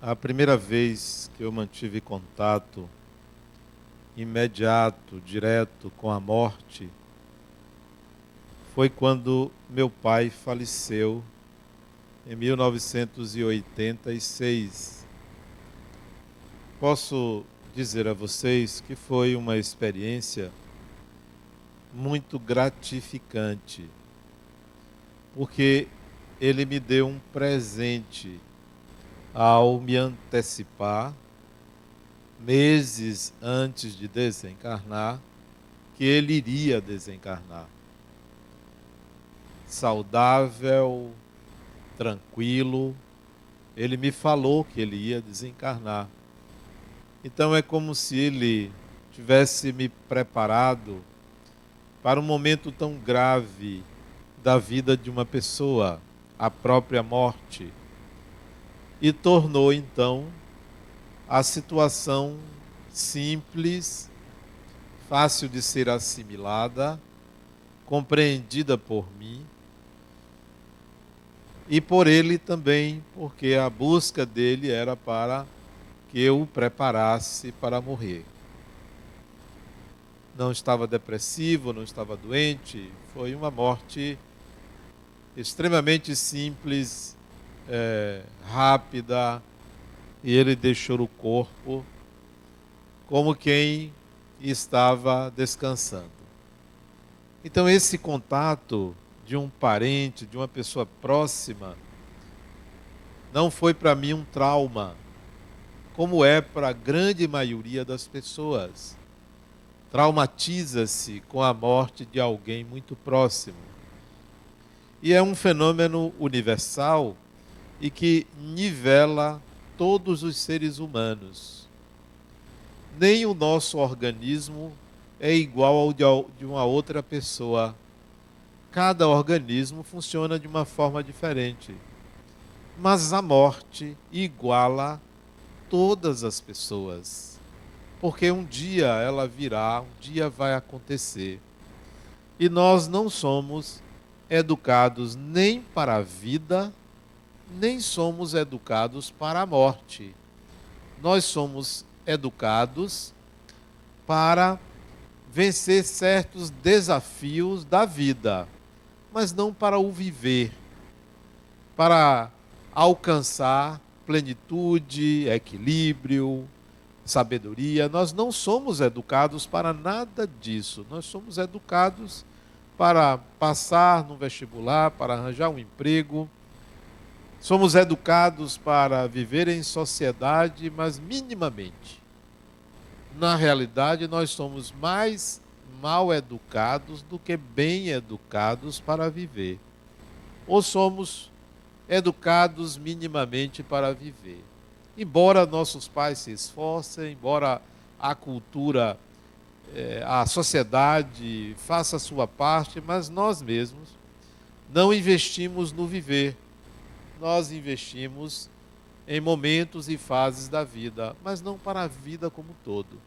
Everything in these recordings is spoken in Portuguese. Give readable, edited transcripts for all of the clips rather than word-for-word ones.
A primeira vez que eu mantive contato imediato, direto com a morte, foi quando meu pai faleceu em 1986. Posso dizer a vocês que foi uma experiência muito gratificante, porque ele me deu um presente ao me antecipar, meses antes de desencarnar, que ele iria desencarnar. Saudável, tranquilo, ele me falou que ele ia desencarnar. Então é como se ele tivesse me preparado para um momento tão grave da vida de uma pessoa, a própria morte, e tornou então a situação simples, fácil de ser assimilada, compreendida por mim e por ele também, porque a busca dele era para que eu o preparasse para morrer. Não estava depressivo, não estava doente, foi uma morte extremamente simples, rápida, e ele deixou o corpo como quem estava descansando. Então, esse contato de um parente, de uma pessoa próxima, não foi para mim um trauma, como é para a grande maioria das pessoas. Traumatiza-se com a morte de alguém muito próximo. E é um fenômeno universal e que nivela todos os seres humanos. Nem o nosso organismo é igual ao de uma outra pessoa. Cada organismo funciona de uma forma diferente. Mas a morte iguala todas as pessoas. Porque um dia ela virá, um dia vai acontecer. E nós não somos educados nem para a vida, nem somos educados para a morte. Nós somos educados para vencer certos desafios da vida, mas não para o viver, para alcançar plenitude, equilíbrio, sabedoria. Nós não somos educados para nada disso. Nós somos educados para passar no vestibular, para arranjar um emprego. Somos educados para viver em sociedade, mas minimamente. Na realidade, nós somos mais mal educados do que bem educados para viver. Ou somos educados minimamente para viver. Embora nossos pais se esforcem, embora a cultura, a sociedade faça a sua parte, mas nós mesmos não investimos no viver. Nós investimos em momentos e fases da vida, mas não para a vida como um todo.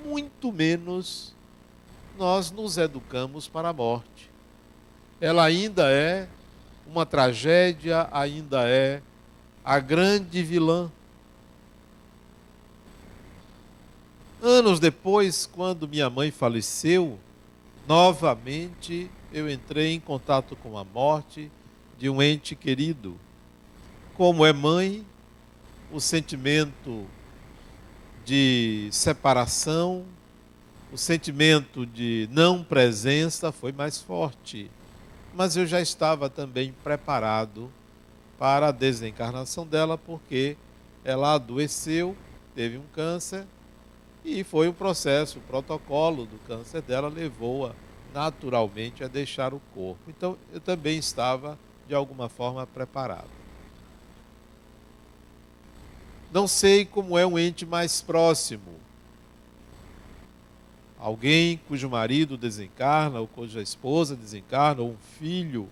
Muito menos nós nos educamos para a morte. Ela ainda é uma tragédia, ainda é a grande vilã. Anos depois, quando minha mãe faleceu, novamente eu entrei em contato com a morte de um ente querido. Como é mãe, o sentimento de separação, o sentimento de não presença foi mais forte. Mas eu já estava também preparado para a desencarnação dela, porque ela adoeceu, teve um câncer, e foi um processo, o protocolo do câncer dela levou-a naturalmente a deixar o corpo. Então eu também estava, de alguma forma, preparado. Não sei como é um ente mais próximo. Alguém cujo marido desencarna, ou cuja esposa desencarna, ou um filho,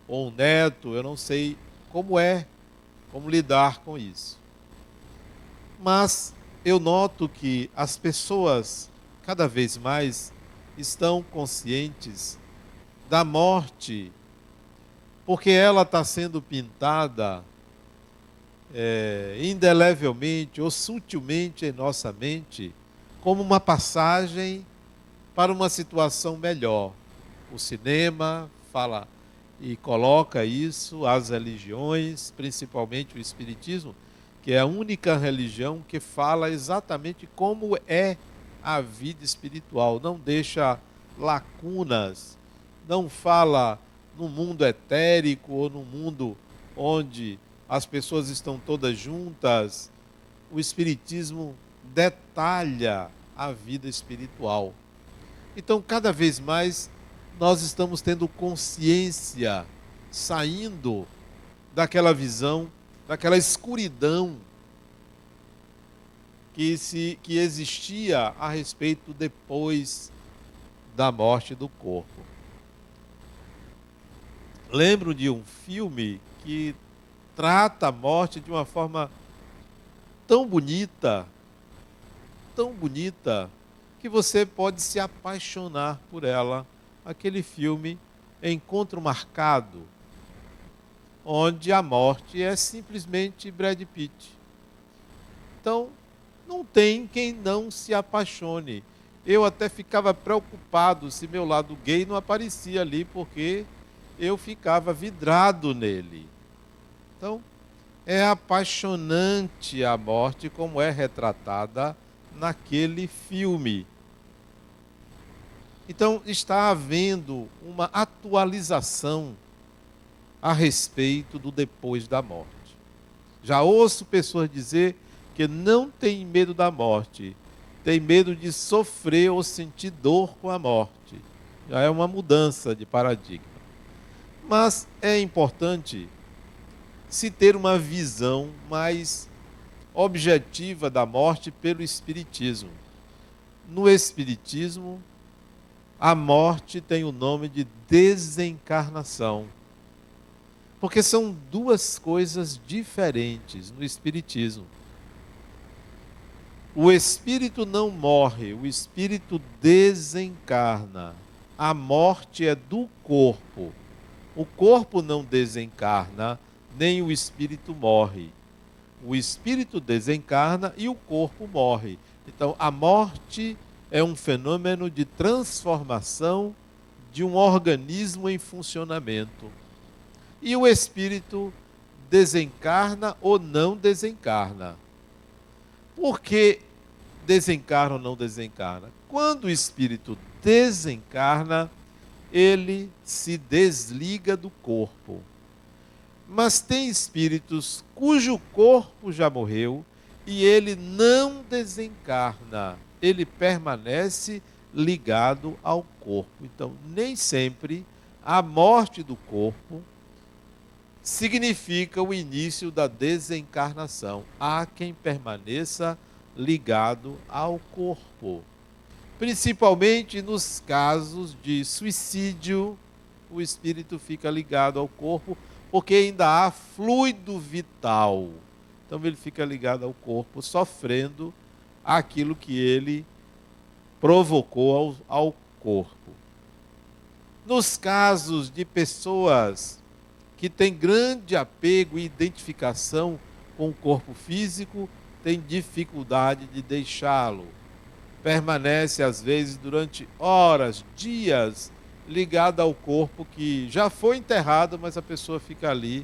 ou um neto, eu não sei como lidar com isso. Mas eu noto que as pessoas, cada vez mais, estão conscientes da morte, porque ela está sendo pintada indelevelmente ou sutilmente em nossa mente como uma passagem para uma situação melhor. O cinema fala e coloca isso, as religiões, principalmente o Espiritismo, que é a única religião que fala exatamente como é a vida espiritual, não deixa lacunas, não fala no mundo etérico ou no mundo onde as pessoas estão todas juntas. O Espiritismo detalha a vida espiritual. Então, cada vez mais, nós estamos tendo consciência, saindo daquela visão, daquela escuridão que existia a respeito depois da morte do corpo. Lembro de um filme que trata a morte de uma forma tão bonita, que você pode se apaixonar por ela. Aquele filme Encontro Marcado, onde a morte é simplesmente Brad Pitt. Então, não tem quem não se apaixone. Eu até ficava preocupado se meu lado gay não aparecia ali, porque eu ficava vidrado nele. Então, é apaixonante a morte como é retratada naquele filme. Então, está havendo uma atualização a respeito do depois da morte. Já ouço pessoas dizer que não tem medo da morte, tem medo de sofrer ou sentir dor com a morte. Já é uma mudança de paradigma. Mas é importante se ter uma visão mais objetiva da morte pelo Espiritismo. No Espiritismo, a morte tem o nome de desencarnação. Porque são duas coisas diferentes no Espiritismo. O espírito não morre, o espírito desencarna. A morte é do corpo. O corpo não desencarna, nem o espírito morre. O espírito desencarna e o corpo morre. Então, a morte é um fenômeno de transformação de um organismo em funcionamento. E o espírito desencarna ou não desencarna. Por que desencarna ou não desencarna? Quando o espírito desencarna, ele se desliga do corpo. Mas tem espíritos cujo corpo já morreu e ele não desencarna, ele permanece ligado ao corpo. Então, nem sempre a morte do corpo significa o início da desencarnação. Há quem permaneça ligado ao corpo. Principalmente nos casos de suicídio, o espírito fica ligado ao corpo, porque ainda há fluido vital. Então ele fica ligado ao corpo, sofrendo aquilo que ele provocou ao corpo. Nos casos de pessoas que têm grande apego e identificação com o corpo físico, têm dificuldade de deixá-lo. Permanece, às vezes, durante horas, dias, ligado ao corpo que já foi enterrado, mas a pessoa fica ali,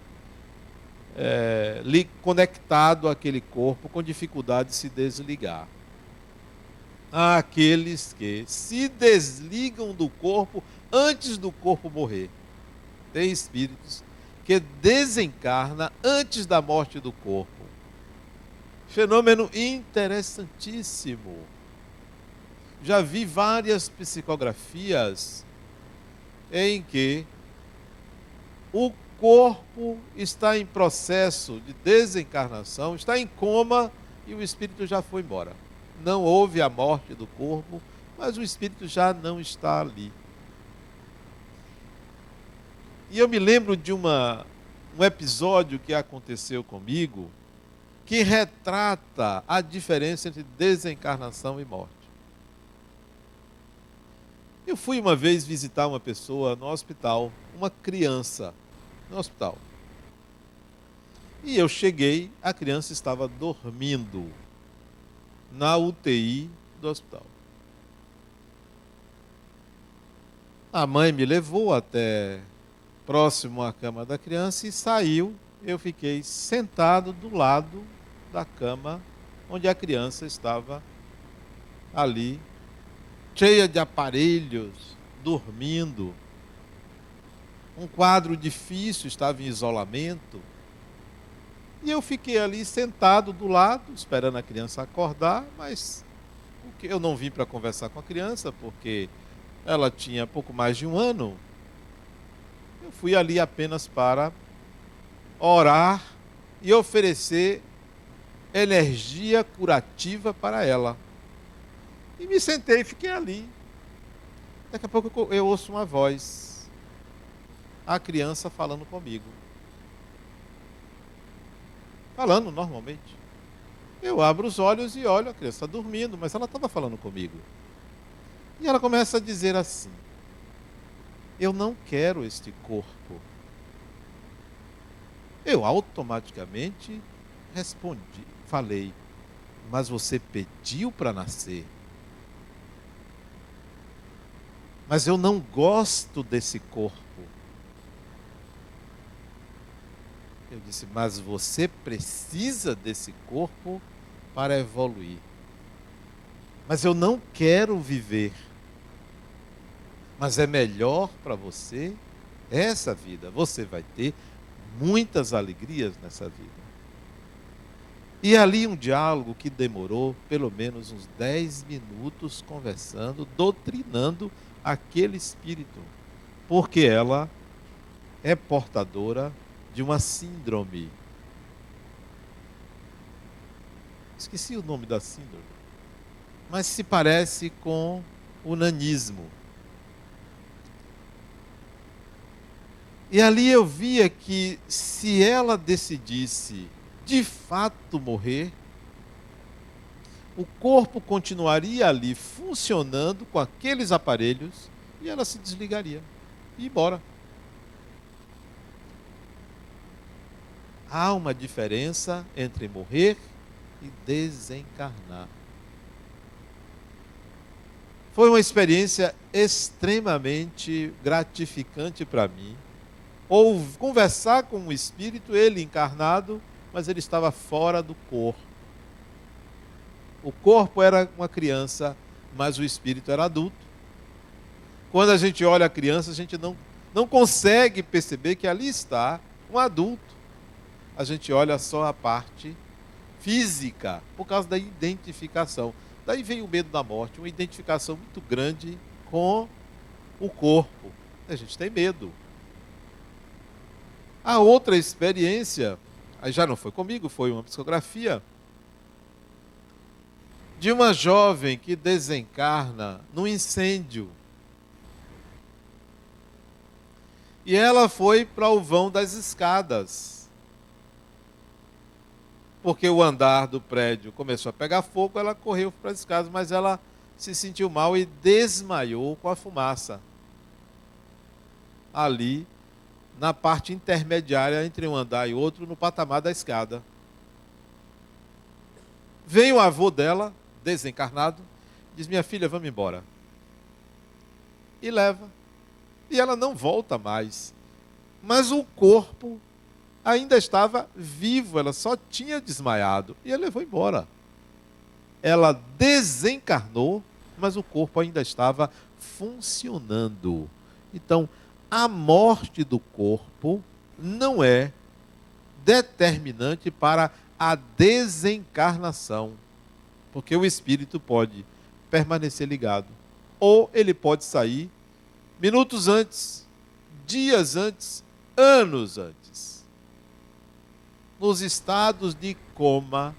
conectado àquele corpo, com dificuldade de se desligar. Há aqueles que se desligam do corpo antes do corpo morrer. Tem espíritos que desencarna antes da morte do corpo. Fenômeno interessantíssimo. Já vi várias psicografias em que o corpo está em processo de desencarnação, está em coma e o espírito já foi embora. Não houve a morte do corpo, mas o espírito já não está ali. E eu me lembro de um episódio que aconteceu comigo, que retrata a diferença entre desencarnação e morte. Eu fui uma vez visitar uma pessoa no hospital, uma criança, no hospital. E eu cheguei, a criança estava dormindo na UTI do hospital. A mãe me levou até próximo à cama da criança e saiu. Eu fiquei sentado do lado da cama onde a criança estava ali, cheia de aparelhos, dormindo. Um quadro difícil, estava em isolamento. E eu fiquei ali sentado do lado, esperando a criança acordar, mas eu não vim para conversar com a criança, porque ela tinha pouco mais de um ano. Eu fui ali apenas para orar e oferecer energia curativa para ela. E me sentei e fiquei ali. Daqui a pouco eu ouço uma voz, a criança falando comigo. Falando normalmente. Eu abro os olhos e olho, a criança está dormindo, mas ela estava falando comigo. E ela começa a dizer assim: eu não quero este corpo. Eu automaticamente respondi, falei: mas você pediu para nascer. Mas eu não gosto desse corpo. Eu disse: mas você precisa desse corpo para evoluir. Mas eu não quero viver. Mas é melhor para você essa vida. Você vai ter muitas alegrias nessa vida. E ali um diálogo que demorou pelo menos uns 10 minutos conversando, doutrinando aquele espírito. Porque ela é portadora de uma síndrome. Esqueci o nome da síndrome. Mas se parece com o nanismo. E ali eu via que se ela decidisse de fato morrer, o corpo continuaria ali funcionando com aqueles aparelhos e ela se desligaria e ia embora. Há uma diferença entre morrer e desencarnar. Foi uma experiência extremamente gratificante para mim. Ou conversar com um espírito, ele encarnado, mas ele estava fora do corpo. O corpo era uma criança, mas o espírito era adulto. Quando a gente olha a criança, a gente não consegue perceber que ali está um adulto. A gente olha só a parte física, por causa da identificação. Daí vem o medo da morte, uma identificação muito grande com o corpo. A gente tem medo. A outra experiência, aí já não foi comigo, foi uma psicografia de uma jovem que desencarna num incêndio. E ela foi para o vão das escadas. Porque o andar do prédio começou a pegar fogo, ela correu para as escadas, mas ela se sentiu mal e desmaiou com a fumaça. Ali, na parte intermediária entre um andar e outro, no patamar da escada. Vem o avô dela, desencarnado, diz: minha filha, vamos embora. E leva. E ela não volta mais. Mas o corpo ainda estava vivo, ela só tinha desmaiado. E ele levou embora. Ela desencarnou, mas o corpo ainda estava funcionando. Então, a morte do corpo não é determinante para a desencarnação, porque o espírito pode permanecer ligado, ou ele pode sair minutos antes, dias antes, anos antes. Nos estados de coma,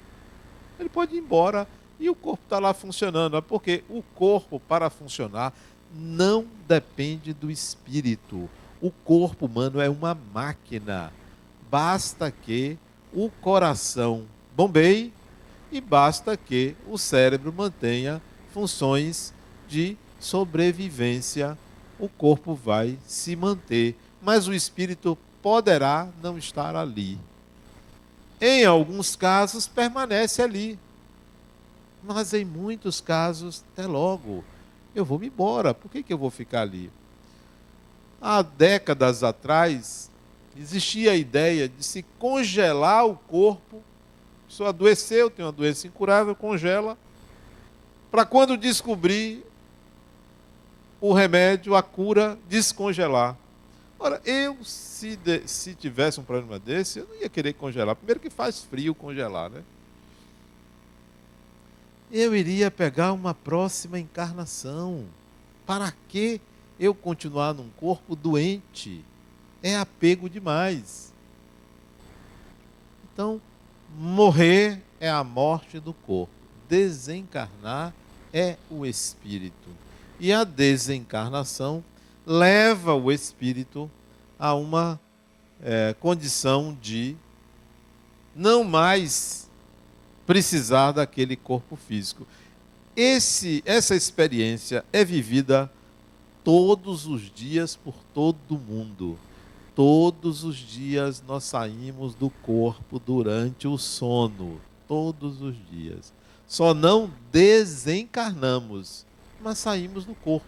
ele pode ir embora e o corpo está lá funcionando, porque o corpo, para funcionar, não depende do espírito. O corpo humano é uma máquina. Basta que o coração bombeie e basta que o cérebro mantenha funções de sobrevivência. O corpo vai se manter, mas o espírito poderá não estar ali. Em alguns casos, permanece ali. Mas em muitos casos, até logo, eu vou me embora. Por que eu vou ficar ali? Há décadas atrás, existia a ideia de se congelar o corpo. A pessoa adoeceu, tem uma doença incurável, congela, para quando descobrir o remédio, a cura, descongelar. Ora, se tivesse um problema desse, eu não ia querer congelar. Primeiro que faz frio congelar, né? Eu iria pegar uma próxima encarnação. Para que eu continuar num corpo doente? É apego demais. Então, morrer é a morte do corpo. Desencarnar é o espírito. E a desencarnação leva o espírito a uma condição de não mais precisar daquele corpo físico. Essa experiência é vivida todos os dias por todo mundo. Todos os dias nós saímos do corpo durante o sono. Todos os dias. Só não desencarnamos, mas saímos do corpo.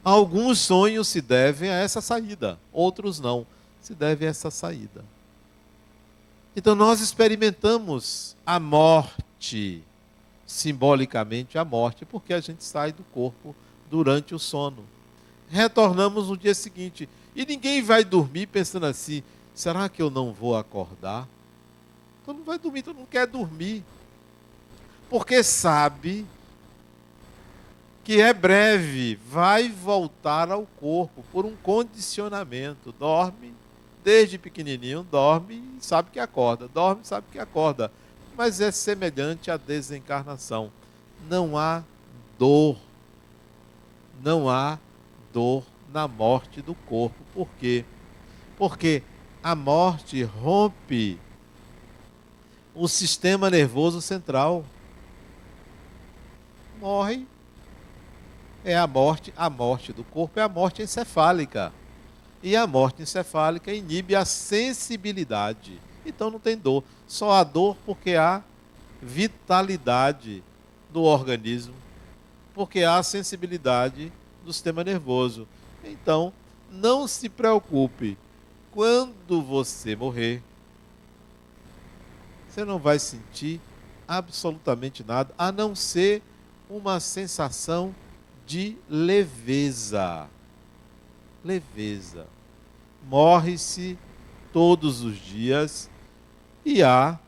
Alguns sonhos se devem a essa saída, outros não se devem a essa saída. Então nós experimentamos a morte, simbolicamente a morte, porque a gente sai do corpo durante o sono. Retornamos no dia seguinte. E ninguém vai dormir pensando assim, será que eu não vou acordar? Todo mundo vai dormir, todo mundo quer dormir. Porque sabe que é breve, vai voltar ao corpo por um condicionamento. Dorme, desde pequenininho, dorme e sabe que acorda. Dorme e sabe que acorda. Mas é semelhante à desencarnação. Não há dor. Não há dor na morte do corpo. Por quê? Porque a morte rompe o sistema nervoso central. Morre. É a morte do corpo é a morte encefálica. E a morte encefálica inibe a sensibilidade. Então não tem dor. Só há dor porque há vitalidade do organismo, porque há sensibilidade do sistema nervoso. Então, não se preocupe. Quando você morrer, você não vai sentir absolutamente nada, a não ser uma sensação de leveza. Leveza. Morre-se todos os dias e há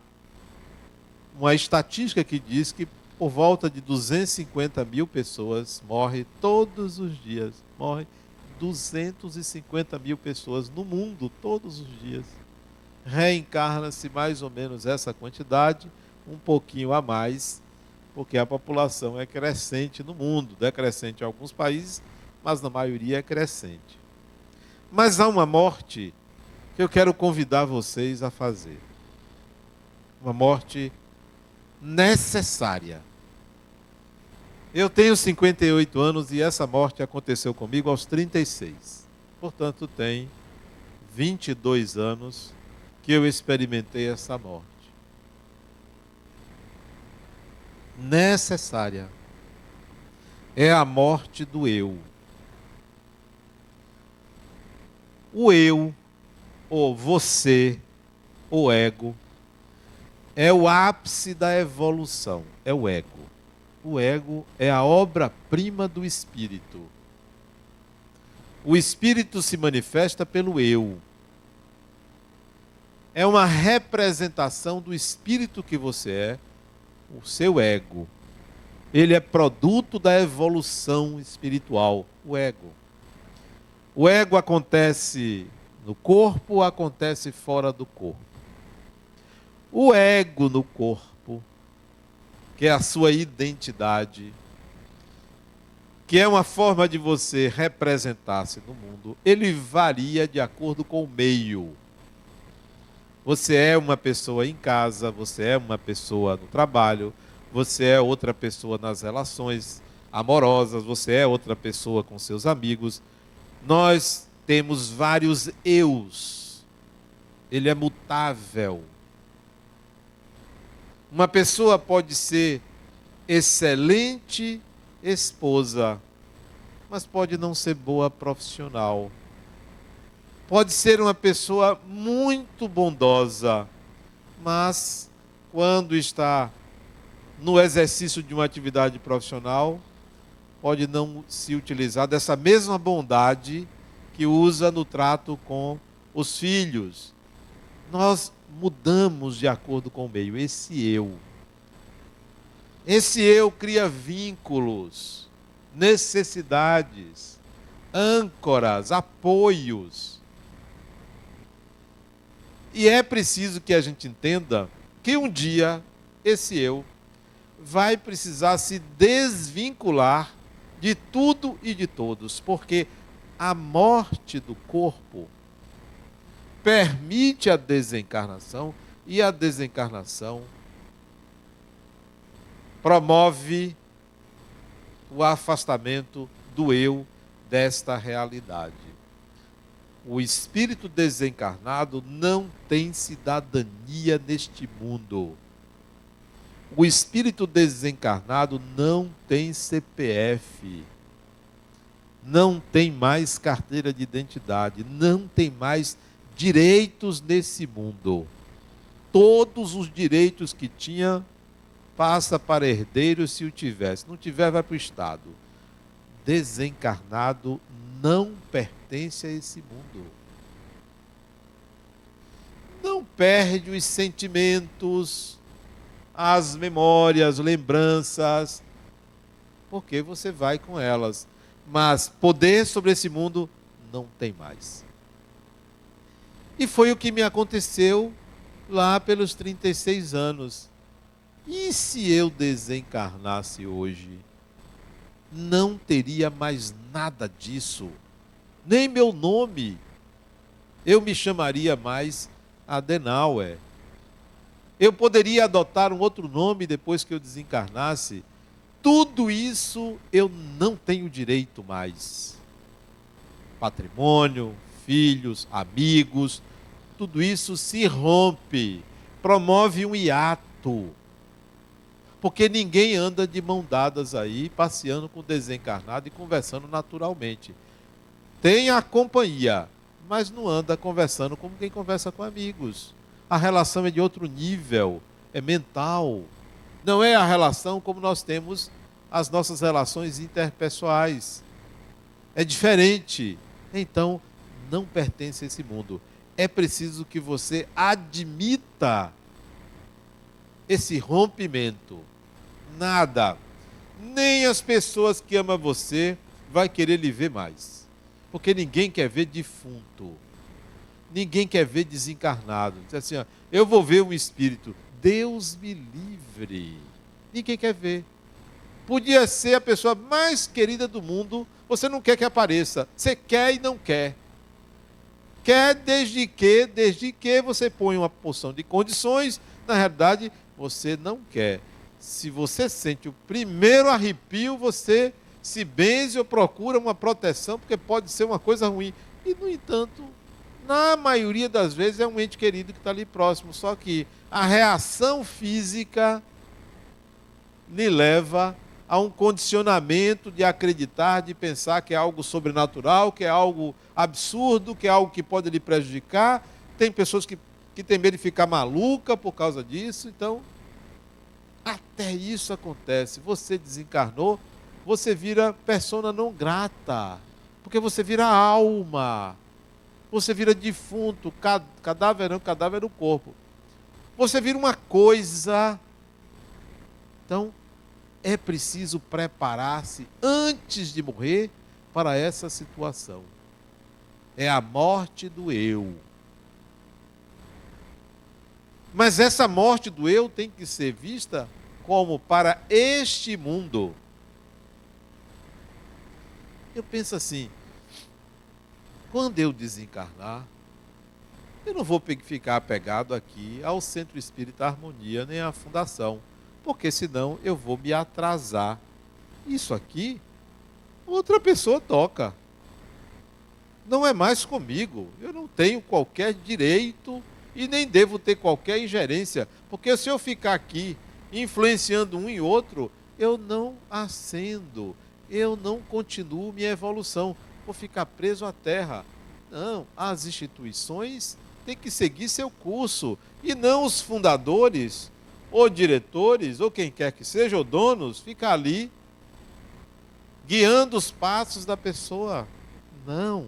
uma estatística que diz que por volta de 250 mil pessoas morrem todos os dias. Morrem 250 mil pessoas no mundo todos os dias. Reencarna-se mais ou menos essa quantidade, um pouquinho a mais, porque a população é crescente no mundo, decrescente em alguns países, mas na maioria é crescente. Mas há uma morte que eu quero convidar vocês a fazer. Uma morte necessária. Eu tenho 58 anos e essa morte aconteceu comigo aos 36. Portanto, tem 22 anos que eu experimentei essa morte. Necessária. É a morte do eu. O eu, ou você, o ego, é o ápice da evolução, é o ego. O ego é a obra-prima do espírito. O espírito se manifesta pelo eu. É uma representação do espírito que você é, o seu ego. Ele é produto da evolução espiritual, o ego. O ego acontece no corpo, acontece fora do corpo. O ego no corpo, que é a sua identidade, que é uma forma de você representar-se no mundo, ele varia de acordo com o meio. Você é uma pessoa em casa, você é uma pessoa no trabalho, você é outra pessoa nas relações amorosas, você é outra pessoa com seus amigos. Nós temos vários eus. Ele é mutável. Uma pessoa pode ser excelente esposa, mas pode não ser boa profissional. Pode ser uma pessoa muito bondosa, mas quando está no exercício de uma atividade profissional, pode não se utilizar dessa mesma bondade que usa no trato com os filhos. Nós mudamos de acordo com o meio. Esse eu cria vínculos, necessidades, âncoras, apoios. E é preciso que a gente entenda que um dia esse eu vai precisar se desvincular de tudo e de todos, porque a morte do corpo permite a desencarnação e a desencarnação promove o afastamento do eu desta realidade. O espírito desencarnado não tem cidadania neste mundo. O espírito desencarnado não tem CPF. Não tem mais carteira de identidade. Não tem mais direitos nesse mundo. Todos os direitos que tinha passa para herdeiro se o tiver. Se não tiver, vai para o Estado. Desencarnado não pertence a esse mundo. Não perde os sentimentos, as memórias, lembranças, porque você vai com elas. Mas poder sobre esse mundo não tem mais. E foi o que me aconteceu lá pelos 36 anos. E se eu desencarnasse hoje? Não teria mais nada disso, nem meu nome. Eu me chamaria mais Adenauer. Eu poderia adotar um outro nome depois que eu desencarnasse. Tudo isso eu não tenho direito mais. Patrimônio, filhos, amigos, tudo isso se rompe, promove um hiato. Porque ninguém anda de mão dadas aí, passeando com o desencarnado e conversando naturalmente. Tem a companhia, mas não anda conversando como quem conversa com amigos. A relação é de outro nível, é mental. Não é a relação como nós temos as nossas relações interpessoais. É diferente. Então, não pertence a esse mundo. É preciso que você admita esse rompimento. Nada, nem as pessoas que amam você vai querer lhe ver mais. Porque ninguém quer ver defunto. Ninguém quer ver desencarnado. Diz assim, ó, eu vou ver um espírito. Deus me livre. Ninguém quer ver. Podia ser a pessoa mais querida do mundo, você não quer que apareça. Você quer e não quer. Quer desde que você põe uma porção de condições, na realidade, você não quer. Se você sente o primeiro arrepio, você se benze ou procura uma proteção, porque pode ser uma coisa ruim. E, no entanto, na maioria das vezes é um ente querido que está ali próximo. Só que a reação física lhe leva a um condicionamento de acreditar, de pensar que é algo sobrenatural, que é algo absurdo, que é algo que pode lhe prejudicar. Tem pessoas que têm medo de ficar maluca por causa disso. Então, até isso acontece. Você desencarnou, você vira persona não grata, porque você vira alma, você vira defunto, cadáver não, cadáver no corpo. Você vira uma coisa. Então, é preciso preparar-se antes de morrer para essa situação. É a morte do eu. Mas essa morte do eu tem que ser vista como para este mundo. Eu penso assim, quando eu desencarnar, eu não vou ficar apegado aqui ao Centro Espírita Harmonia, nem à Fundação, porque senão eu vou me atrasar. Isso aqui, outra pessoa toca. Não é mais comigo. Eu não tenho qualquer direito e nem devo ter qualquer ingerência, porque se eu ficar aqui influenciando um e outro, eu não ascendo, eu não continuo minha evolução, vou ficar preso à terra. Não, as instituições têm que seguir seu curso, e não os fundadores, ou diretores, ou quem quer que seja, ou donos, ficar ali guiando os passos da pessoa. Não.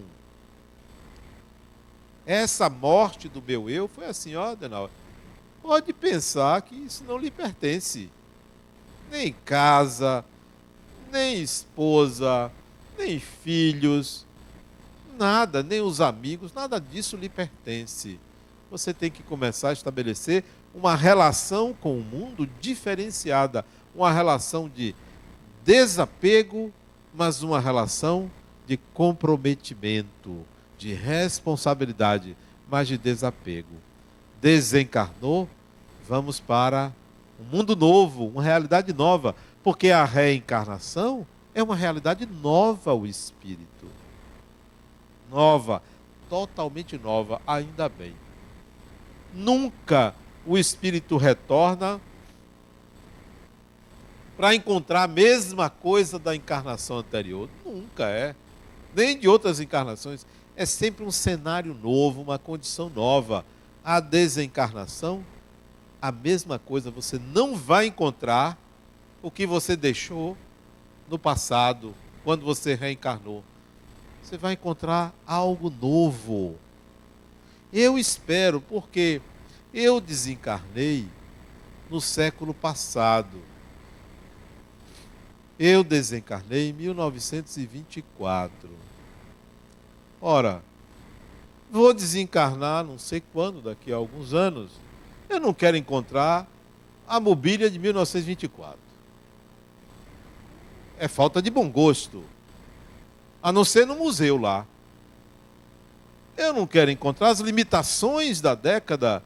Essa morte do meu eu foi assim, ó, Adenauer, pode pensar que isso não lhe pertence. Nem casa, nem esposa, nem filhos, nada, nem os amigos, nada disso lhe pertence. Você tem que começar a estabelecer uma relação com o mundo diferenciada, uma relação de desapego, mas uma relação de comprometimento, de responsabilidade, mas de desapego. Desencarnou, vamos para um mundo novo, uma realidade nova, porque a reencarnação é uma realidade nova ao espírito. Nova, totalmente nova, ainda bem. Nunca o espírito retorna para encontrar a mesma coisa da encarnação anterior. Nunca é. Nem de outras encarnações. É sempre um cenário novo, uma condição nova. A desencarnação, a mesma coisa. Você não vai encontrar o que você deixou no passado, quando você reencarnou. Você vai encontrar algo novo. Eu espero, porque eu desencarnei no século passado. Eu desencarnei em 1924. Ora, vou desencarnar não sei quando, daqui a alguns anos. Eu não quero encontrar a mobília de 1924. É falta de bom gosto. A não ser no museu lá. Eu não quero encontrar as limitações da década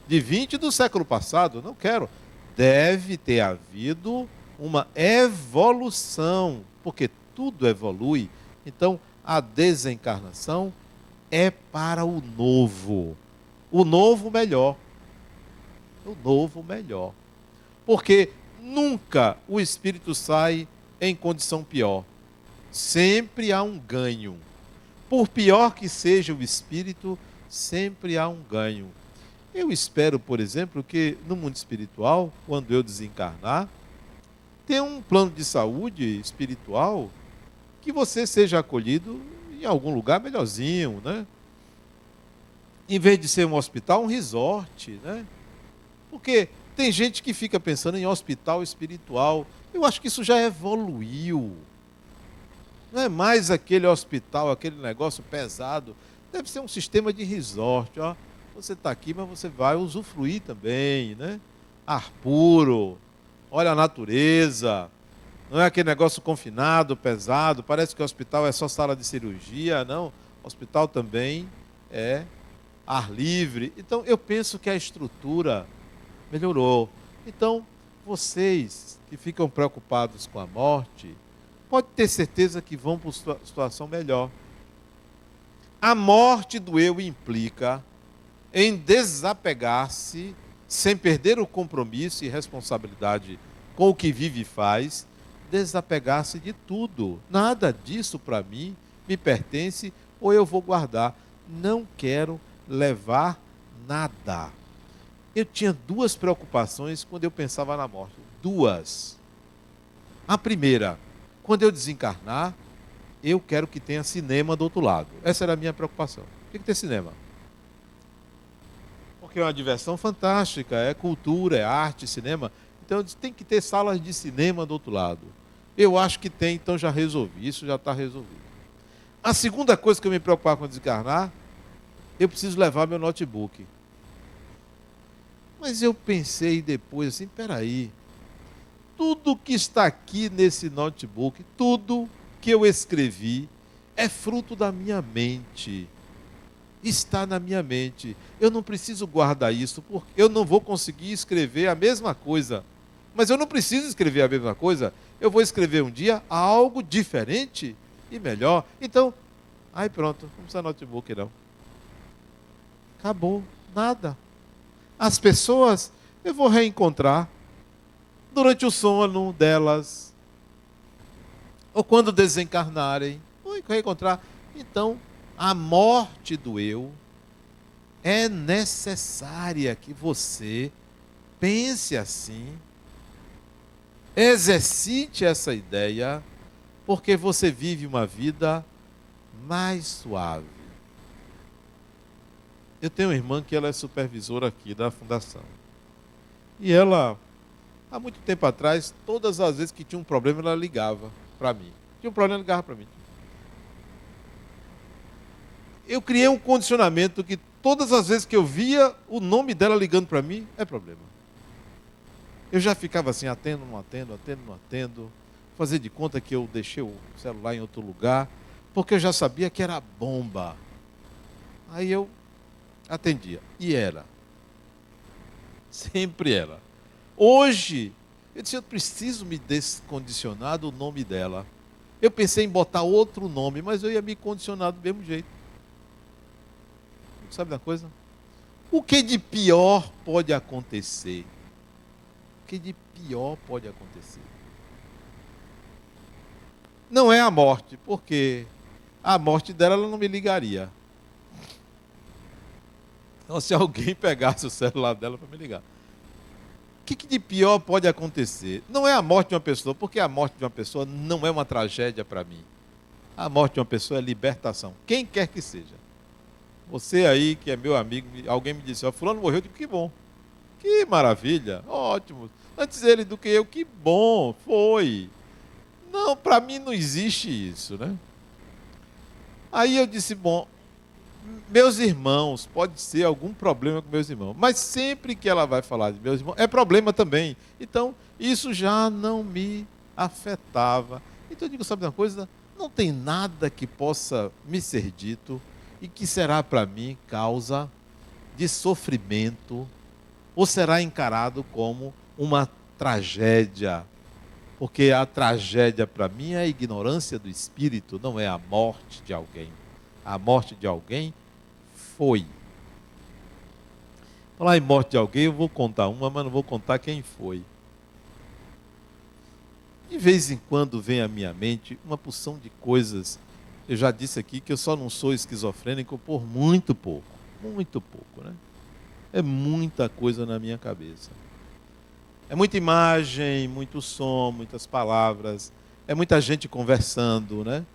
de 20 do século passado. Não quero. Deve ter havido uma evolução, porque tudo evolui. Então, a desencarnação é para o novo melhor. O novo melhor. Porque nunca o espírito sai em condição pior. Sempre há um ganho. Por pior que seja o espírito, sempre há um ganho. Eu espero, por exemplo, que no mundo espiritual, quando eu desencarnar, tenha um plano de saúde espiritual que você seja acolhido em algum lugar melhorzinho, né? Em vez de ser um hospital, um resort, né? Porque tem gente que fica pensando em hospital espiritual. Eu acho que isso já evoluiu. Não é mais aquele hospital, aquele negócio pesado. Deve ser um sistema de resort, ó. Você está aqui, mas você vai usufruir também, né? Ar puro, olha a natureza. Não é aquele negócio confinado, pesado. Parece que o hospital é só sala de cirurgia, não. O hospital também é ar livre. Então, eu penso que a estrutura melhorou. Então, vocês que ficam preocupados com a morte, pode ter certeza que vão para uma situação melhor. A morte do eu implica em desapegar-se, sem perder o compromisso e responsabilidade com o que vive e faz, desapegar-se de tudo. Nada disso para mim me pertence ou eu vou guardar. Não quero levar nada. Eu tinha duas preocupações quando eu pensava na morte. Duas. A primeira, quando eu desencarnar, eu quero que tenha cinema do outro lado. Essa era a minha preocupação. Tem que ter cinema. Porque é uma diversão fantástica, é cultura, é arte, cinema. Então eu disse, tem que ter salas de cinema do outro lado. Eu acho que tem, então já resolvi. Isso já está resolvido. A segunda coisa que eu me preocupava com desencarnar, eu preciso levar meu notebook. Mas eu pensei depois assim, peraí, tudo que está aqui nesse notebook, tudo que eu escrevi, é fruto da minha mente. Está na minha mente. Eu não preciso guardar isso, porque eu não vou conseguir escrever a mesma coisa. Mas eu não preciso escrever a mesma coisa. Eu vou escrever um dia algo diferente e melhor. Então, aí pronto, não precisa notebook não. Acabou, nada. As pessoas eu vou reencontrar. durante o sono delas, ou quando desencarnarem, ou reencontrar. Então, a morte do eu é necessária que você pense assim, exercite essa ideia, porque você vive uma vida mais suave. Eu tenho uma irmã que ela é supervisora aqui da fundação. E ela, há muito tempo atrás, todas as vezes que tinha um problema, ela ligava para mim. Tinha um problema, ela ligava para mim. Eu criei um condicionamento que todas as vezes que eu via o nome dela ligando para mim, é problema. Eu já ficava assim, atendo, não atendo, fazer de conta que eu deixei o celular em outro lugar, porque eu já sabia que era bomba. Aí eu atendia. E era. Sempre era. Hoje, eu disse, eu preciso me descondicionar do nome dela. Eu pensei em botar outro nome, mas eu ia me condicionar do mesmo jeito. Sabe da coisa? O que de pior pode acontecer? O que de pior pode acontecer? Não é a morte, porque a morte dela ela não me ligaria. Então, se alguém pegasse o celular dela para me ligar. O que de pior pode acontecer? Não é a morte de uma pessoa, porque a morte de uma pessoa não é uma tragédia para mim. A morte de uma pessoa é libertação. Quem quer que seja. Você aí, que é meu amigo, alguém me disse, ó, fulano morreu, eu digo, que bom. Que maravilha, ótimo. Antes ele do que eu, que bom, foi. Não, para mim não existe isso, né? Aí eu disse, bom, meus irmãos, pode ser algum problema com meus irmãos, mas sempre que ela vai falar de meus irmãos, é problema também. Então, isso já não me afetava. Então eu digo, sabe uma coisa? Não tem nada que possa me ser dito e que será para mim causa de sofrimento ou será encarado como uma tragédia. Porque a tragédia para mim é a ignorância do espírito, não é a morte de alguém. A morte de alguém foi. Falar em morte de alguém, eu vou contar uma, mas não vou contar quem foi. De vez em quando vem à minha mente uma porção de coisas. Eu já disse aqui que eu só não sou esquizofrênico por muito pouco, né? É muita coisa na minha cabeça. É muita imagem, muito som, muitas palavras, é muita gente conversando, né?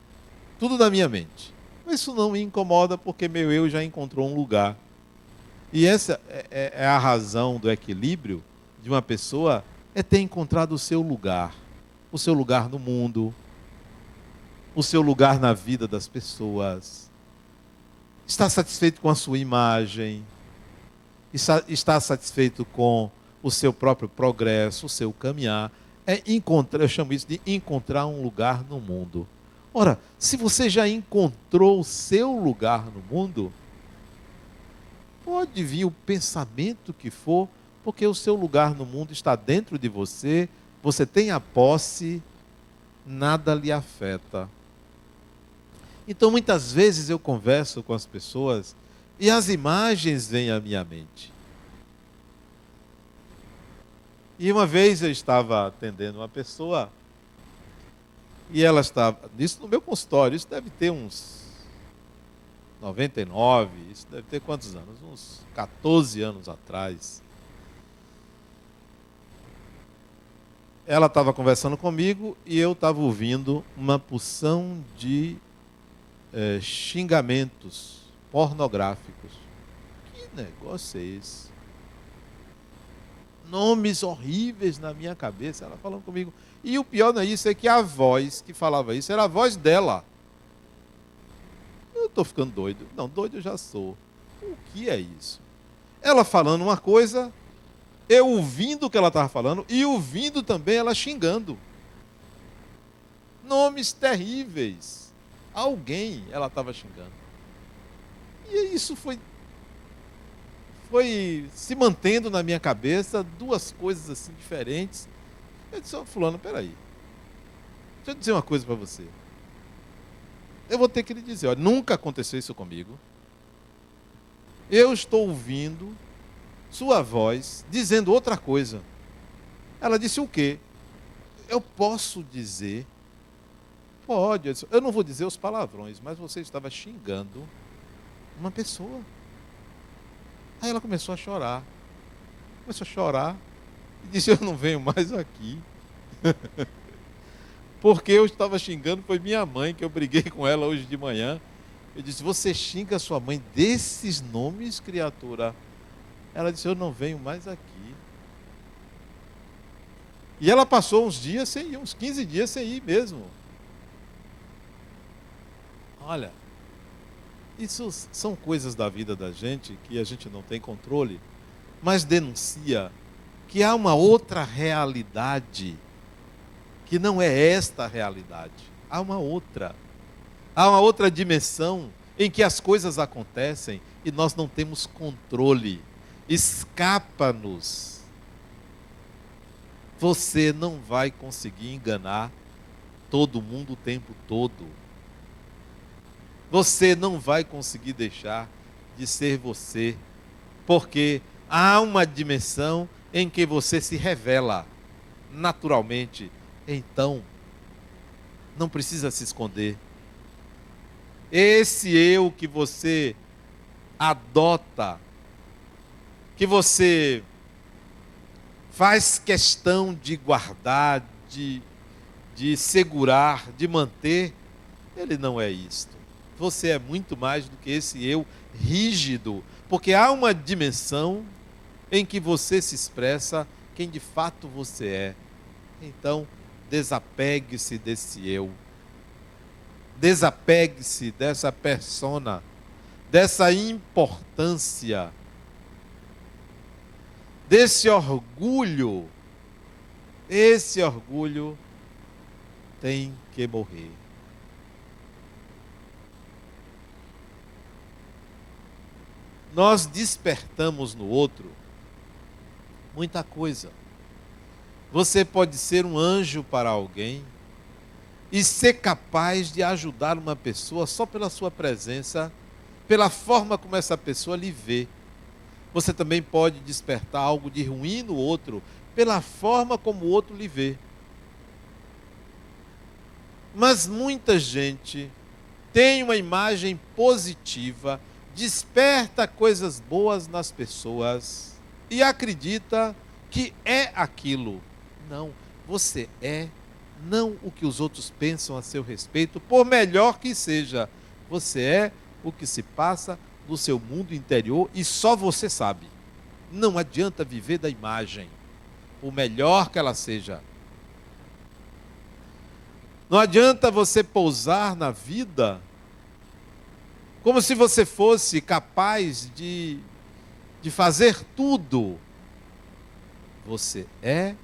Tudo na minha mente. Mas isso não me incomoda porque meu eu já encontrou um lugar. E essa é a razão do equilíbrio de uma pessoa, é ter encontrado o seu lugar no mundo, o seu lugar na vida das pessoas. Estar satisfeito com a sua imagem, estar satisfeito com o seu próprio progresso, o seu caminhar, eu chamo isso de encontrar um lugar no mundo. Ora, se você já encontrou o seu lugar no mundo, pode vir o pensamento que for, porque o seu lugar no mundo está dentro de você, você tem a posse, nada lhe afeta. Então, muitas vezes eu converso com as pessoas e as imagens vêm à minha mente. E uma vez eu estava atendendo uma pessoa e ela estava, isso no meu consultório, isso deve ter uns 99, isso deve ter quantos anos? Uns 14 anos atrás. Ela estava conversando comigo e eu estava ouvindo uma porção de xingamentos pornográficos. Que negócio é esse? Nomes horríveis na minha cabeça, ela falando comigo. E o pior não é isso, é que a voz que falava isso era a voz dela. Eu estou ficando doido. Não, doido eu já sou. O que é isso? Ela falando uma coisa, eu ouvindo o que ela estava falando e ouvindo também ela xingando. Nomes terríveis. Alguém ela estava xingando. E isso foi se mantendo na minha cabeça, duas coisas assim diferentes. Eu disse, fulano, peraí. Deixa eu dizer uma coisa para você. Eu vou ter que lhe dizer, olha, nunca aconteceu isso comigo. Eu estou ouvindo sua voz dizendo outra coisa. Ela disse: o quê? Eu posso dizer? Pode. Eu disse: eu não vou dizer os palavrões, mas você estava xingando uma pessoa. Aí ela começou a chorar. Começou a chorar e disse: eu não venho mais aqui. Porque eu estava xingando, foi minha mãe, que eu briguei com ela hoje de manhã. Eu disse: você xinga sua mãe desses nomes, criatura? Ela disse: eu não venho mais aqui. E ela passou uns dias sem ir, uns 15 dias sem ir mesmo. Olha, isso são coisas da vida da gente que a gente não tem controle, mas denuncia que há uma outra realidade, que não é esta realidade. Há uma outra. Há uma outra dimensão em que as coisas acontecem e nós não temos controle. Escapa-nos. Você não vai conseguir enganar todo mundo o tempo todo. Você não vai conseguir deixar de ser você, porque há uma dimensão em que você se revela naturalmente. Então, não precisa se esconder. Esse eu que você adota, que você faz questão de guardar, de segurar, de manter, ele não é isto. Você é muito mais do que esse eu rígido, porque há uma dimensão em que você se expressa quem de fato você é. Então, desapegue-se desse eu. Desapegue-se dessa persona, dessa importância, desse orgulho. Esse orgulho tem que morrer. Nós despertamos no outro muita coisa. Você pode ser um anjo para alguém e ser capaz de ajudar uma pessoa só pela sua presença, pela forma como essa pessoa lhe vê. Você também pode despertar algo de ruim no outro, pela forma como o outro lhe vê. Mas muita gente tem uma imagem positiva, desperta coisas boas nas pessoas e acredita que é aquilo. Não, você é não o que os outros pensam a seu respeito, por melhor que seja. Você é o que se passa no seu mundo interior e só você sabe. Não adianta viver da imagem, por melhor que ela seja. Não adianta você pousar na vida como se você fosse capaz de fazer tudo. Você é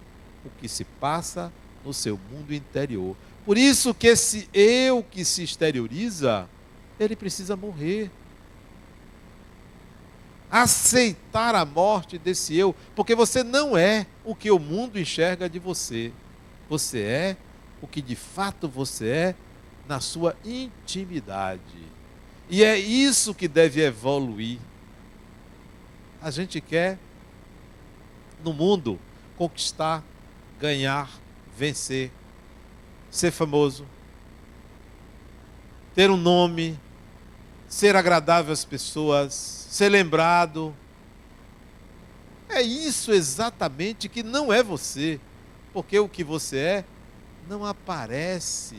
o que se passa no seu mundo interior. Por isso que esse eu que se exterioriza, ele precisa morrer. Aceitar a morte desse eu, porque você não é o que o mundo enxerga de você. Você é o que de fato você é na sua intimidade. E é isso que deve evoluir. A gente quer, no mundo, conquistar, ganhar, vencer, ser famoso, ter um nome, ser agradável às pessoas, ser lembrado. É isso exatamente que não é você, porque o que você é não aparece.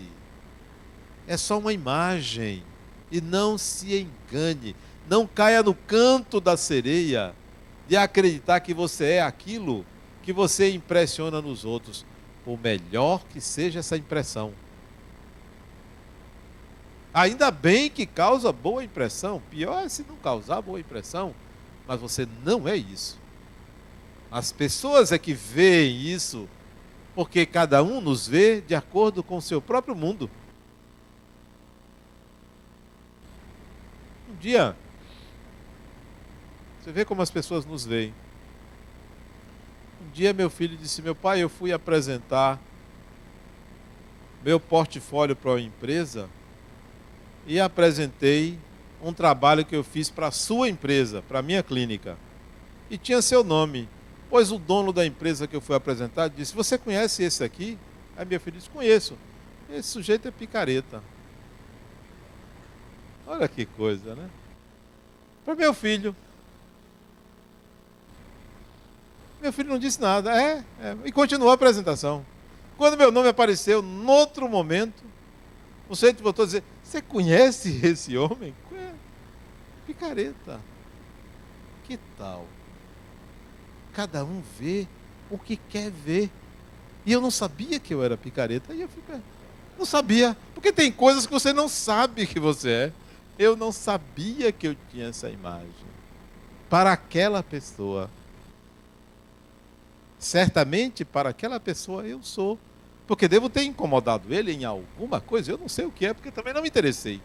É só uma imagem. E não se engane, não caia no canto da sereia de acreditar que você é aquilo que você impressiona nos outros, por melhor que seja essa impressão. Ainda bem que causa boa impressão, pior é se não causar boa impressão, mas você não é isso. As pessoas é que veem isso, porque cada um nos vê de acordo com o seu próprio mundo. Um dia, você vê como as pessoas nos veem. Um dia meu filho disse: meu pai, eu fui apresentar meu portfólio para uma empresa e apresentei um trabalho que eu fiz para a sua empresa, para a minha clínica. E tinha seu nome. Pois o dono da empresa que eu fui apresentado disse: você conhece esse aqui? Aí minha filha disse: conheço. Esse sujeito é picareta. Olha que coisa, né? Para meu filho. Meu filho não disse nada. E continuou a apresentação. Quando meu nome apareceu, noutro momento, o sujeito voltou a dizer: você conhece esse homem? Picareta. Que tal? Cada um vê o que quer ver. E eu não sabia que eu era picareta. E eu fiquei, não sabia. Porque tem coisas que você não sabe que você é. Eu não sabia que eu tinha essa imagem. Para aquela pessoa. Certamente para aquela pessoa eu sou. Porque devo ter incomodado ele em alguma coisa. Eu não sei o que é, porque também não me interessei.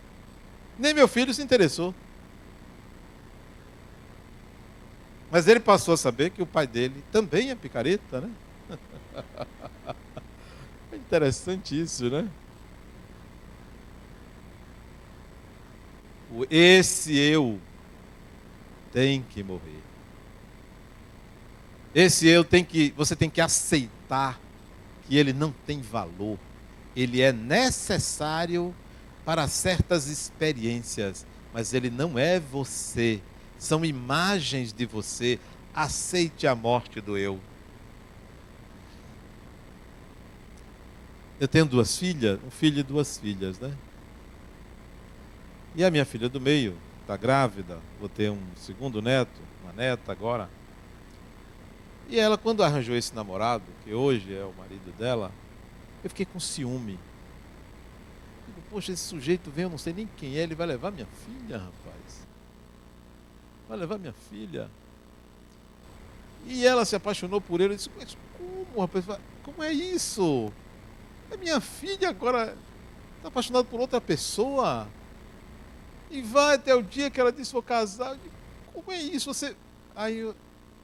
Nem meu filho se interessou. Mas ele passou a saber que o pai dele também é picareta, né? É interessante isso, né? Esse eu tem que morrer. Esse eu você tem que aceitar que ele não tem valor. Ele é necessário para certas experiências, mas ele não é você. São imagens de você. Aceite a morte do eu. Eu tenho 2 filhas, um filho e 2 filhas, né? E a minha filha do meio está grávida, vou ter um segundo neto, uma neta agora. E ela, quando arranjou esse namorado, que hoje é o marido dela, eu fiquei com ciúme. Digo, poxa, esse sujeito vem, eu não sei nem quem é, ele vai levar minha filha, rapaz. Vai levar minha filha. E ela se apaixonou por ele. Eu disse: mas como, rapaz? Como é isso? A minha filha agora está apaixonada por outra pessoa. E vai até o dia que ela disse: vou casar. Eu digo, como é isso?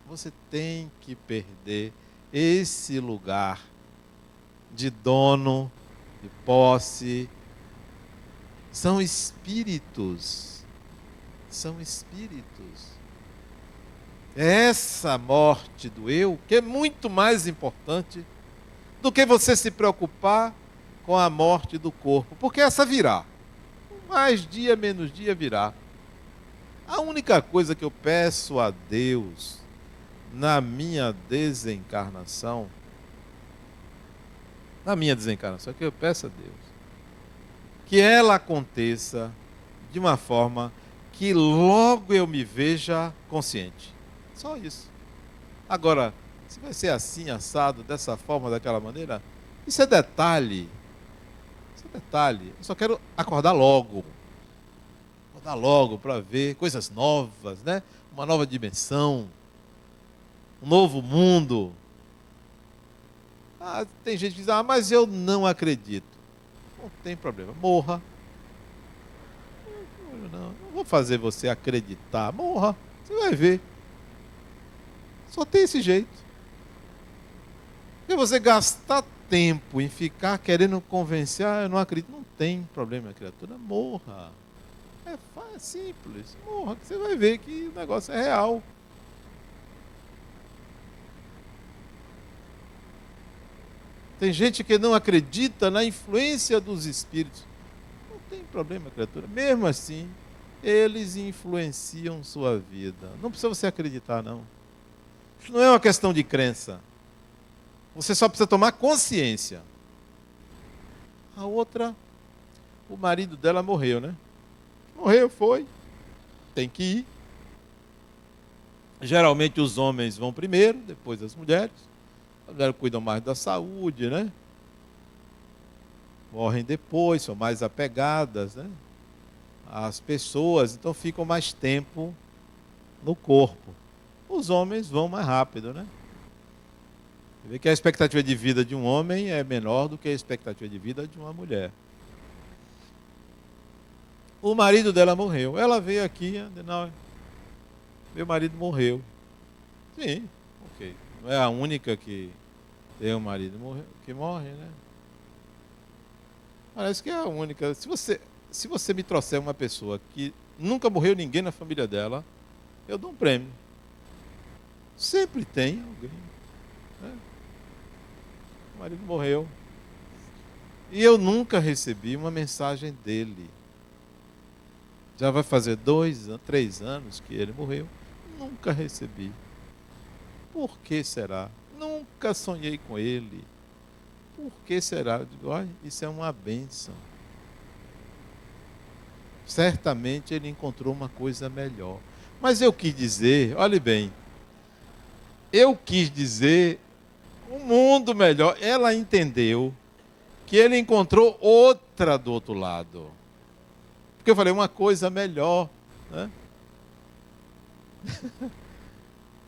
Você tem que perder esse lugar de dono, de posse. São espíritos. São espíritos. Essa morte do eu, que é muito mais importante do que você se preocupar com a morte do corpo, porque essa virá. Mais dia, menos dia virá. A única coisa que eu peço a Deus na minha desencarnação, é que eu peço a Deus que ela aconteça de uma forma que logo eu me veja consciente. Só isso. Agora, se vai ser assim, assado, dessa forma, daquela maneira, isso é detalhe. Isso é detalhe. Eu só quero acordar logo. Acordar logo para ver coisas novas, né? Uma nova dimensão. Um novo mundo. Tem gente que diz: mas eu não acredito. Não tem problema. Morra. Não vou fazer você acreditar. Morra. Você vai ver. Só tem esse jeito. E você gastar tempo em ficar querendo convencer: eu não acredito. Não tem problema, criatura. Morra. É simples. Morra, que você vai ver que o negócio é real. Tem gente que não acredita na influência dos espíritos. Não tem problema, criatura. Mesmo assim, eles influenciam sua vida. Não precisa você acreditar, não. Isso não é uma questão de crença. Você só precisa tomar consciência. A outra, o marido dela morreu, né? Morreu, foi. Tem que ir. Geralmente os homens vão primeiro, depois as mulheres. As mulheres cuidam mais da saúde, né? Morrem depois, são mais apegadas, né? Às pessoas, então ficam mais tempo no corpo. Os homens vão mais rápido, né? Você vê que a expectativa de vida de um homem é menor do que a expectativa de vida de uma mulher. O marido dela morreu. Ela veio aqui, não, meu marido morreu. Sim, ok. Não é a única que tem um marido que morre, né? Parece que é a única. Se você me trouxer uma pessoa que nunca morreu ninguém na família dela, eu dou um prêmio. Sempre tem alguém. Né? O marido morreu. E eu nunca recebi uma mensagem dele. Já vai fazer 3 anos que ele morreu. Nunca recebi. Por que será? Nunca sonhei com ele. Por que será? Eu digo, olha, isso é uma bênção. Certamente ele encontrou uma coisa melhor. Mas eu quis dizer, olhe bem, eu quis dizer um mundo melhor. Ela entendeu que ele encontrou outra do outro lado. Porque eu falei, uma coisa melhor. Né?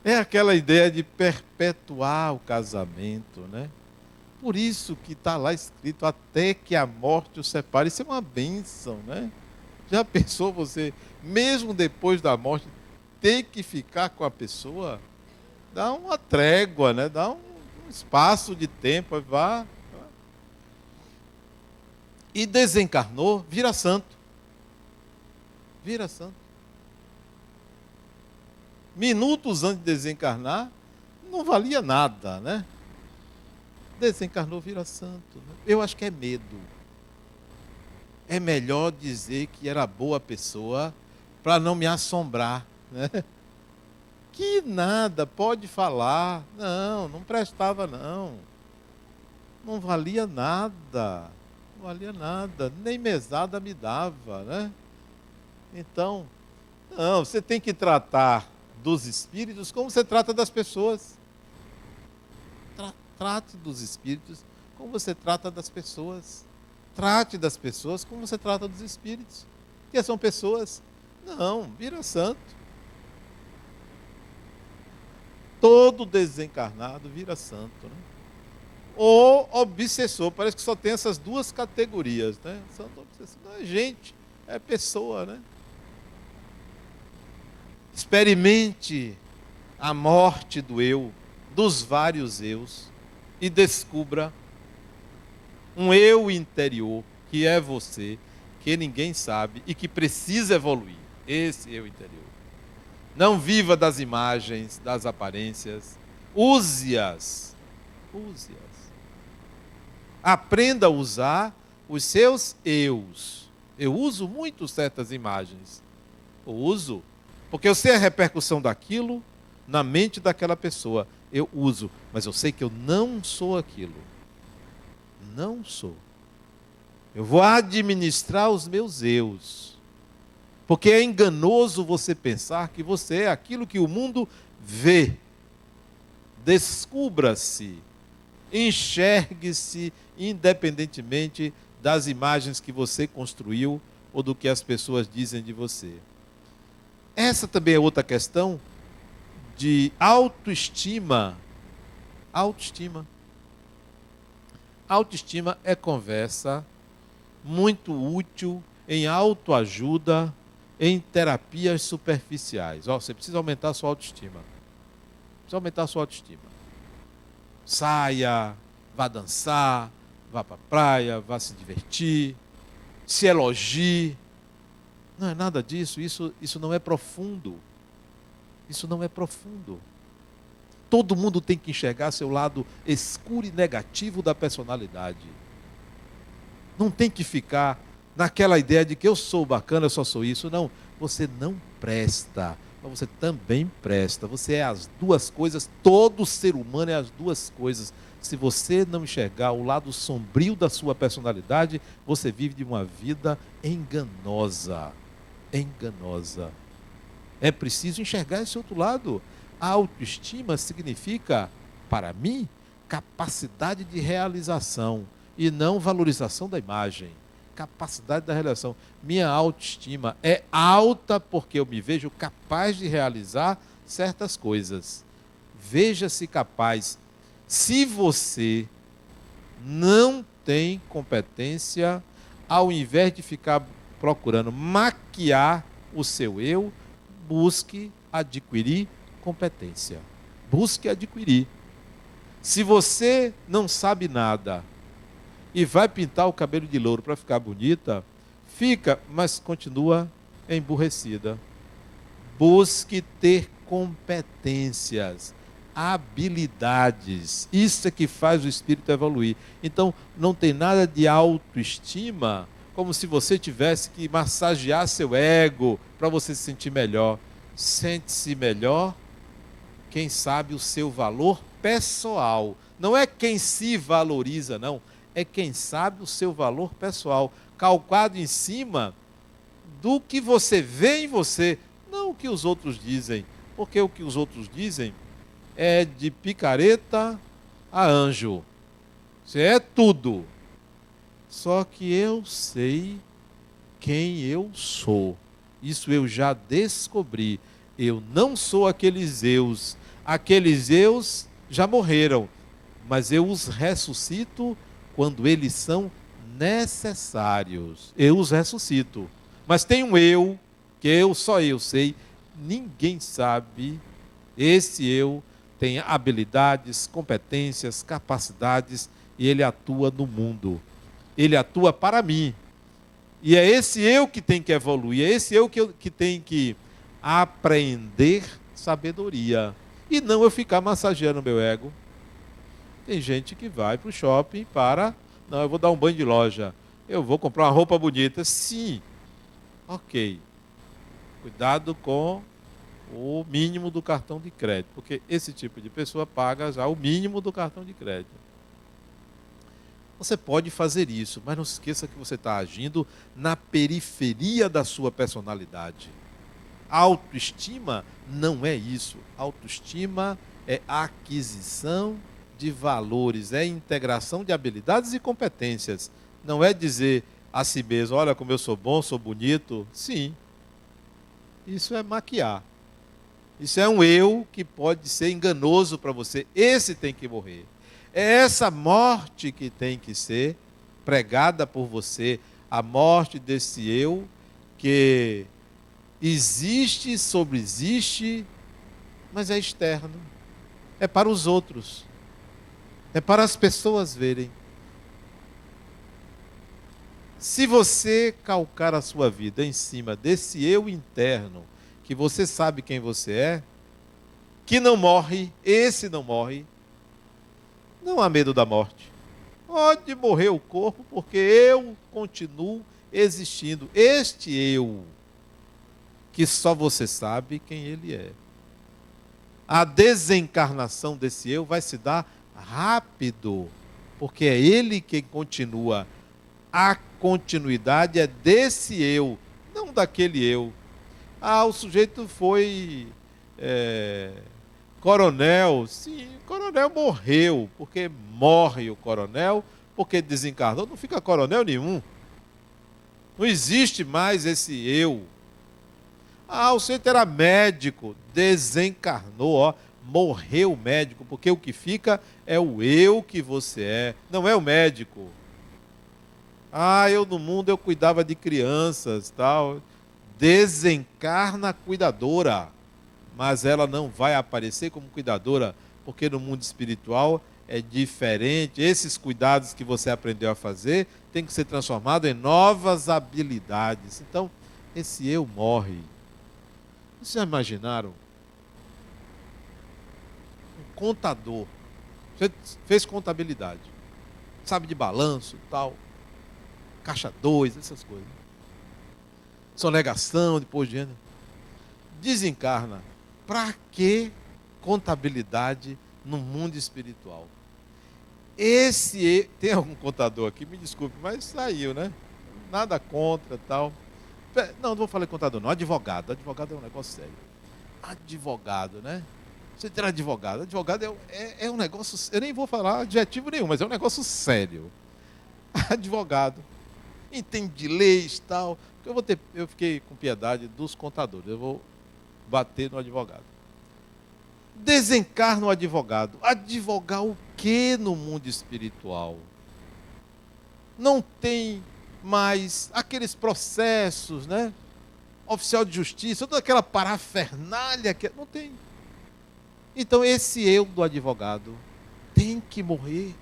É aquela ideia de perpetuar o casamento, né? Por isso que está lá escrito, até que a morte o separe. Isso é uma bênção, né? Já pensou você, mesmo depois da morte, ter que ficar com a pessoa? Dá uma trégua, né? Dá um espaço de tempo, vá. E desencarnou, vira santo. Vira santo. Minutos antes de desencarnar, não valia nada, né? Desencarnou, vira santo. Né? Eu acho que é medo. É melhor dizer que era boa pessoa para não me assombrar, né? Que nada, pode falar. Não, não prestava não. Não valia nada. Não valia nada, nem mesada me dava, né? Então, não, você tem que tratar dos espíritos como você trata das pessoas. Trate dos espíritos como você trata das pessoas. Trate das pessoas como você trata dos espíritos. Que são pessoas. Não, vira santo. Todo desencarnado vira santo, né? Ou obsessor, parece que só tem essas duas categorias, né? Santo obsessor. Não é gente, é pessoa, né? Experimente a morte do eu, dos vários eus, e descubra um eu interior, que é você, que ninguém sabe e que precisa evoluir. Esse eu interior. Não viva das imagens, das aparências. Use-as. Use-as. Aprenda a usar os seus eus. Eu uso muito certas imagens. Eu uso, porque eu sei a repercussão daquilo na mente daquela pessoa. Eu uso, mas eu sei que eu não sou aquilo. Não sou. Eu vou administrar os meus eus. Porque é enganoso você pensar que você é aquilo que o mundo vê. Descubra-se. Enxergue-se independentemente das imagens que você construiu ou do que as pessoas dizem de você. Essa também é outra questão de autoestima. Autoestima. Autoestima é conversa muito útil em autoajuda, em terapias superficiais. Você precisa aumentar a sua autoestima. Precisa aumentar a sua autoestima. Saia, vá dançar, vá para a praia, vá se divertir, se elogie. Não é nada disso, isso não é profundo. Isso não é profundo. Todo mundo tem que enxergar seu lado escuro e negativo da personalidade. Não tem que ficar naquela ideia de que eu sou bacana, eu só sou isso. Não, você não presta, mas você também presta. Você é as duas coisas, todo ser humano é as duas coisas. Se você não enxergar o lado sombrio da sua personalidade, você vive de uma vida enganosa. Enganosa. É preciso enxergar esse outro lado. A autoestima significa, para mim, capacidade de realização e não valorização da imagem. Capacidade da realização. Minha autoestima é alta porque eu me vejo capaz de realizar certas coisas. Veja-se capaz. Se você não tem competência, ao invés de ficar procurando maquiar o seu eu, busque adquirir competência. Busque adquirir. Se você não sabe nada e vai pintar o cabelo de louro para ficar bonita, fica, mas continua emburrecida. Busque ter competências. habilidades. Isso é que faz o espírito evoluir. Então, não tem nada de autoestima, como se você tivesse que massagear seu ego para você se sentir melhor. Sente-se melhor quem sabe o seu valor pessoal. Não é quem se valoriza, não. É quem sabe o seu valor pessoal, calcado em cima do que você vê em você, não o que os outros dizem. Porque o que os outros dizem é de picareta a anjo. Isso é tudo. Só que eu sei quem eu sou. Isso eu já descobri. Eu não sou aqueles eus. Aqueles eus já morreram, mas eu os ressuscito quando eles são necessários. Eu os ressuscito. Mas tem um eu, que só eu sei, ninguém sabe. Esse eu tem habilidades, competências, capacidades e ele atua no mundo. Ele atua para mim. E é esse eu que tem que evoluir, é esse eu que tem que aprender sabedoria. E não eu ficar massageando meu ego. Tem gente que vai para o shopping para... Não, eu vou dar um banho de loja. Eu vou comprar uma roupa bonita. Sim, ok. Cuidado com o mínimo do cartão de crédito, porque esse tipo de pessoa paga já o mínimo do cartão de crédito. Você pode fazer isso, mas não se esqueça que você está agindo na periferia da sua personalidade. Autoestima não é isso. Autoestima é aquisição de valores, é integração de habilidades e competências. Não é dizer a si mesmo, olha como eu sou bom, sou bonito. Sim, isso é maquiar. Isso é um eu que pode ser enganoso para você. Esse tem que morrer. É essa morte que tem que ser pregada por você. A morte desse eu que existe, sobreexiste, mas é externo. É para os outros. É para as pessoas verem. Se você calcar a sua vida em cima desse eu interno, que você sabe quem você é, que não morre, esse não morre, não há medo da morte. Pode morrer o corpo, porque eu continuo existindo. Este eu, que só você sabe quem ele é. A desencarnação desse eu vai se dar rápido, porque é ele quem continua. A continuidade é desse eu, não daquele eu. Ah, o sujeito foi coronel. Sim, o coronel morreu, porque morre o coronel, porque desencarnou. Não fica coronel nenhum. Não existe mais esse eu. Ah, o sujeito era médico, desencarnou, ó, morreu o médico, porque o que fica é o eu que você é, não é o médico. Ah, eu no mundo eu cuidava de crianças, tal. Desencarna a cuidadora, mas ela não vai aparecer como cuidadora, porque no mundo espiritual é diferente. Esses cuidados que você aprendeu a fazer tem que ser transformado em novas habilidades. Então, esse eu morre. Vocês já imaginaram? Um contador. Você fez contabilidade. Sabe de balanço e tal. Caixa 2, essas coisas. Sonegação, depois de ano. Desencarna. Para que contabilidade no mundo espiritual? Tem algum contador aqui? Me desculpe, mas saiu, né? Nada contra tal. Não vou falar de contador, não. Advogado. Advogado é um negócio sério. Advogado, né? Você ter advogado. Advogado é um negócio. Eu nem vou falar adjetivo nenhum, mas é um negócio sério. Advogado. Entende de leis e tal. Eu fiquei com piedade dos contadores. Eu vou bater no advogado. Desencarna o advogado. Advogar o que no mundo espiritual? Não tem mais aqueles processos, né? Oficial de justiça, toda aquela parafernália que não tem. Então esse eu do advogado tem que morrer.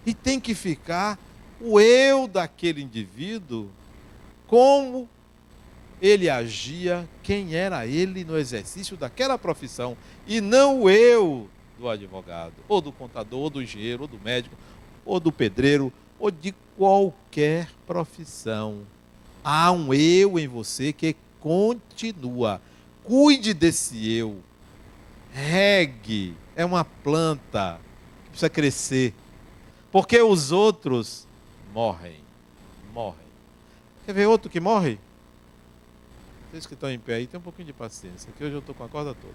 E tem que ficar o eu daquele indivíduo como ele agia quem era ele no exercício daquela profissão, e não o eu do advogado, ou do contador, ou do engenheiro, ou do médico, ou do pedreiro, ou de qualquer profissão. Há um eu em você que continua. Cuide desse eu. Regue. É uma planta que precisa crescer. Porque os outros morrem. Morrem. Quer ver outro que morre? Vocês que estão em pé aí, tem um pouquinho de paciência, que hoje eu estou com a corda toda.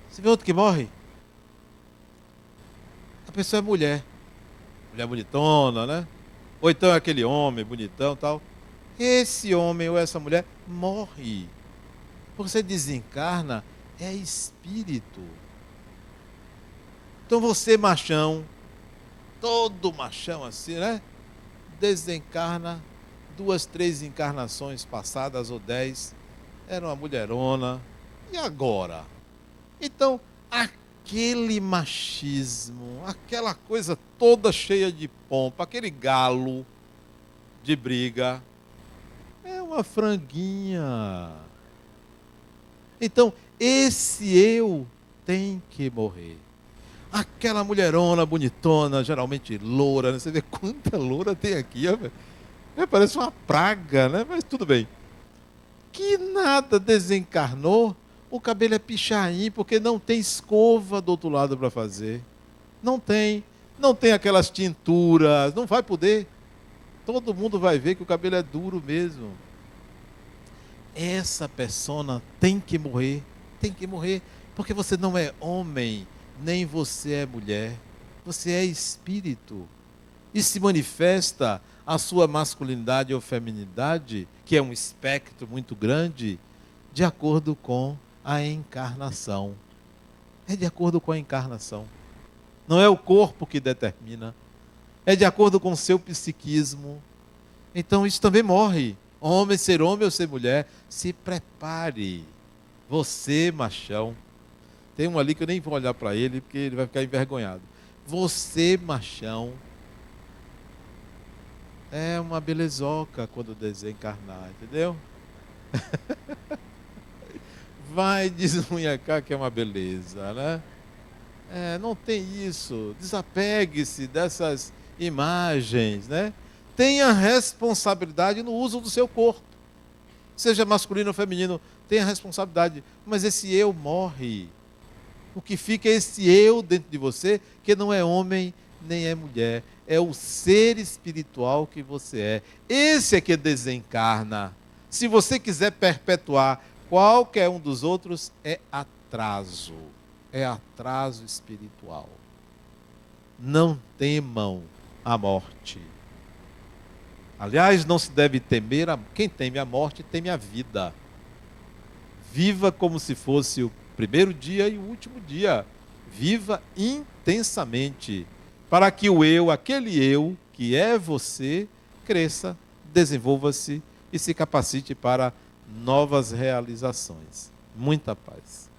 Você vê outro que morre? A pessoa é mulher. Mulher bonitona, né? Ou então é aquele homem bonitão e tal. Esse homem ou essa mulher morre. Você desencarna, é espírito. Então você, machão, todo machão assim, né? Desencarna, 2, 3 encarnações passadas ou 10, era uma mulherona. E agora? Então, aquele machismo, aquela coisa toda cheia de pompa, aquele galo de briga, é uma franguinha. Então, esse eu tem que morrer. Aquela mulherona bonitona, geralmente loura, né? Você vê quanta loura tem aqui, ó, parece uma praga, né? Mas tudo bem. Que nada desencarnou, o cabelo é pichain, porque não tem escova do outro lado para fazer. Não tem. Não tem aquelas tinturas, não vai poder. Todo mundo vai ver que o cabelo é duro mesmo. Essa persona tem que morrer, porque você não é homem, nem você é mulher, você é espírito. E se manifesta a sua masculinidade ou feminidade, que é um espectro muito grande, de acordo com a encarnação. É de acordo com a encarnação. Não é o corpo que determina, é de acordo com o seu psiquismo. Então isso também morre. Ser homem ou ser mulher, se prepare. Você, machão. Tem um ali que eu nem vou olhar para ele, porque ele vai ficar envergonhado. Você, machão, é uma belezoca quando desencarnar, entendeu? Vai desunhacar que é uma beleza, né? Não tem isso. Desapegue-se dessas imagens, né? Tenha responsabilidade no uso do seu corpo. Seja masculino ou feminino, tenha responsabilidade. Mas esse eu morre. O que fica é esse eu dentro de você, que não é homem nem é mulher. É o ser espiritual que você é. Esse é que desencarna. Se você quiser perpetuar qualquer um dos outros, é atraso. É atraso espiritual. Não temam a morte. Aliás, não se deve temer, quem teme a morte, teme a vida. Viva como se fosse o primeiro dia e o último dia. Viva intensamente, para que o eu, aquele eu que é você, cresça, desenvolva-se e se capacite para novas realizações. Muita paz.